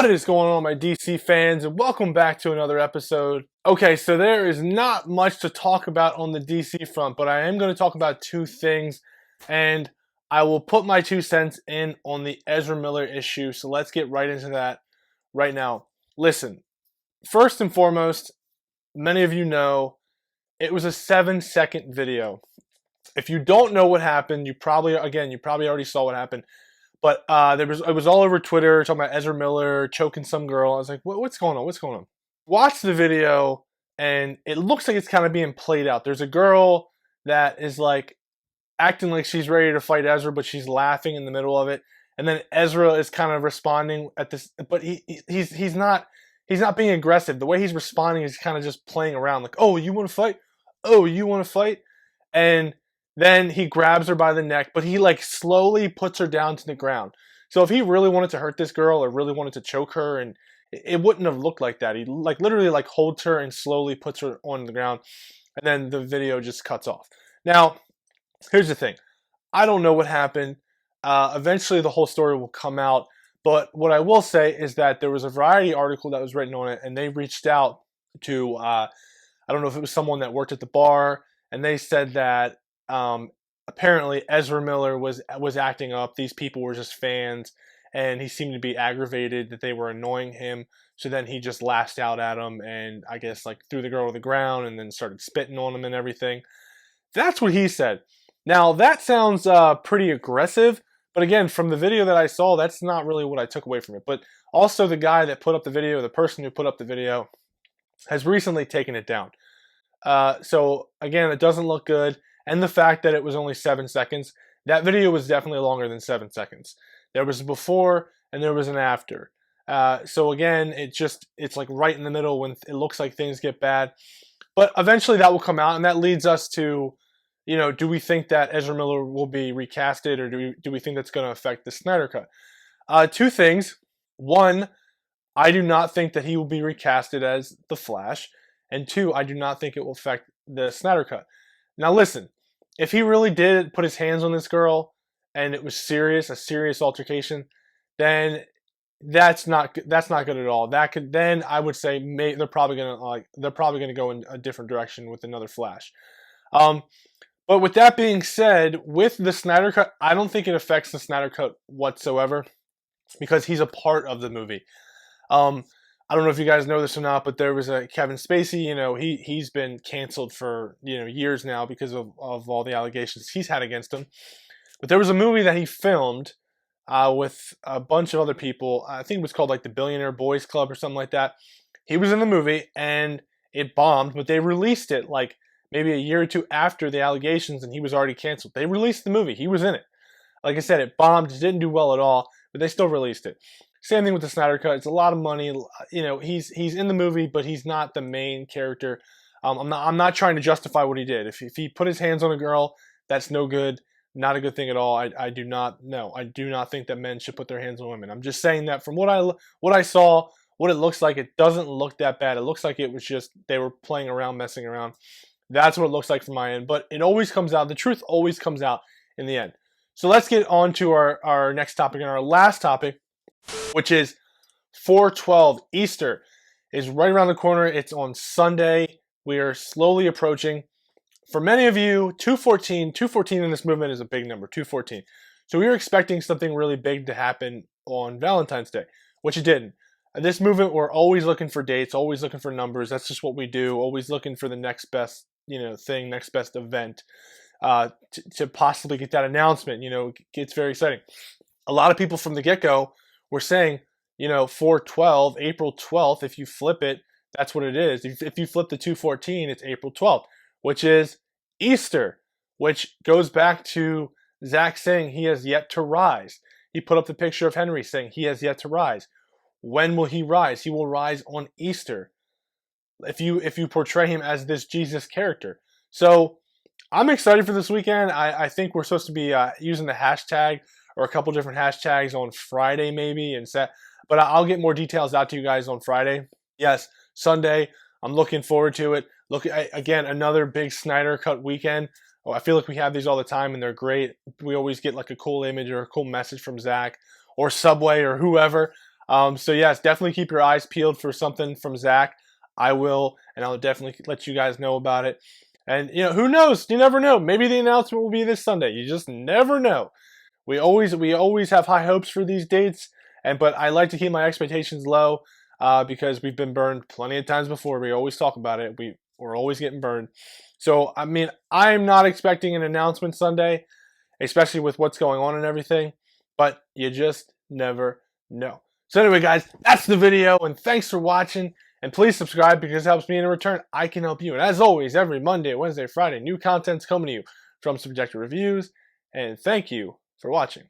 What is going on, my DC fans, and welcome back to another episode. Okay, so there is not much to talk about on the DC front, but I am going to talk about two things, and I will put my 2 cents in on the Ezra Miller issue, so let's get right into that right now. Listen, first and foremost, many of you know it was a 7-second video. If you don't know what happened, you probably already saw what happened. But it was all over Twitter talking about Ezra Miller choking some girl. I was like, what's going on? What's going on? Watch the video, and it looks like it's kind of being played out. There's a girl that is like acting like she's ready to fight Ezra, but she's laughing in the middle of it. And then Ezra is kind of responding at this, but he's not being aggressive. The way he's responding is kind of just playing around, like, oh, you want to fight? Oh, you want to fight? And then he grabs her by the neck, but he like slowly puts her down to the ground. So if he really wanted to hurt this girl or really wanted to choke her, and it wouldn't have looked like that. He like literally like holds her and slowly puts her on the ground, and then the video just cuts off. Now, here's the thing. I don't know what happened. Eventually the whole story will come out, but what I will say is that there was a Variety article that was written on it, and they reached out to, I don't know if it was someone that worked at the bar, and they said that apparently Ezra Miller was acting up. These people were just fans, and he seemed to be aggravated that they were annoying him. So then he just lashed out at them, and I guess like threw the girl to the ground, and then started spitting on him and everything. That's what he said. Now that sounds pretty aggressive, but again, from the video that I saw, that's not really what I took away from it. But also, the guy that put up the video, the person who put up the video, has recently taken it down. So again, it doesn't look good. And the fact that it was only 7 seconds, that video was definitely longer than 7 seconds. There was a before and there was an after. So again, it's like right in the middle when it looks like things get bad. But eventually that will come out, and that leads us to, do we think that Ezra Miller will be recasted, or do we think that's going to affect the Snyder Cut? Two things. One, I do not think that he will be recasted as the Flash. And two, I do not think it will affect the Snyder Cut. Now listen, if he really did put his hands on this girl and it was a serious altercation, then that's not good at all. Then I would say they're probably gonna go in a different direction with another Flash. But with that being said, with the Snyder Cut, I don't think it affects the Snyder Cut whatsoever because he's a part of the movie. I don't know if you guys know this or not, but there was a Kevin Spacey. He's been canceled for years now because of all the allegations he's had against him. But there was a movie that he filmed with a bunch of other people. I think it was called like the Billionaire Boys Club or something like that. He was in the movie and it bombed, but they released it like maybe a year or two after the allegations, and he was already canceled. They released the movie. He was in it. Like I said, it bombed. It didn't do well at all, but they still released it. Same thing with the Snyder Cut. It's a lot of money. He's in the movie, but he's not the main character. I'm not trying to justify what he did. If he put his hands on a girl, that's no good. Not a good thing at all. I do not think that men should put their hands on women. I'm just saying that from what I saw, what it looks like, it doesn't look that bad. It looks like it was just they were playing around, messing around. That's what it looks like from my end. But it always comes out. The truth always comes out in the end. So let's get on to our next topic and our last topic, which is 4/12. Easter is right around the corner. It's on Sunday. We are slowly approaching. For many of you, 214 in this movement is a big number, 214. So we were expecting something really big to happen on Valentine's Day, which it didn't. This movement, we're always looking for dates, always looking for numbers. That's just what we do. Always looking for the next best, thing, next best event to possibly get that announcement. It gets very exciting. A lot of people from the get-go were saying, 4/12, April 12th, if you flip it, that's what it is. If you flip the 214, it's April 12th, which is Easter, which goes back to Zach saying he has yet to rise. He put up the picture of Henry saying he has yet to rise. When will he rise? He will rise on Easter. If you portray him as this Jesus character. So I'm excited for this weekend. I think we're supposed to be using the hashtag or a couple different hashtags on Friday maybe, but I'll get more details out to you guys on Friday. Yes, Sunday. I'm looking forward to it. Look, again, another big Snyder Cut weekend. I feel like we have these all the time, and they're great. We always get like a cool image or a cool message from Zach or Subway or whoever. So yes, definitely keep your eyes peeled for something from Zach. I will, and I'll definitely let you guys know about it. And who knows? You never know. Maybe the announcement will be this Sunday. You just never know. We always have high hopes for these dates, but I like to keep my expectations low because we've been burned plenty of times before. We always talk about it. We're always getting burned. So I mean, I'm not expecting an announcement Sunday, especially with what's going on and everything. But you just never know. So anyway, guys, that's the video, and thanks for watching. And please subscribe because it helps me in return. I can help you. And as always, every Monday, Wednesday, Friday, new content's coming to you from Subjective Reviews. And thank you for watching.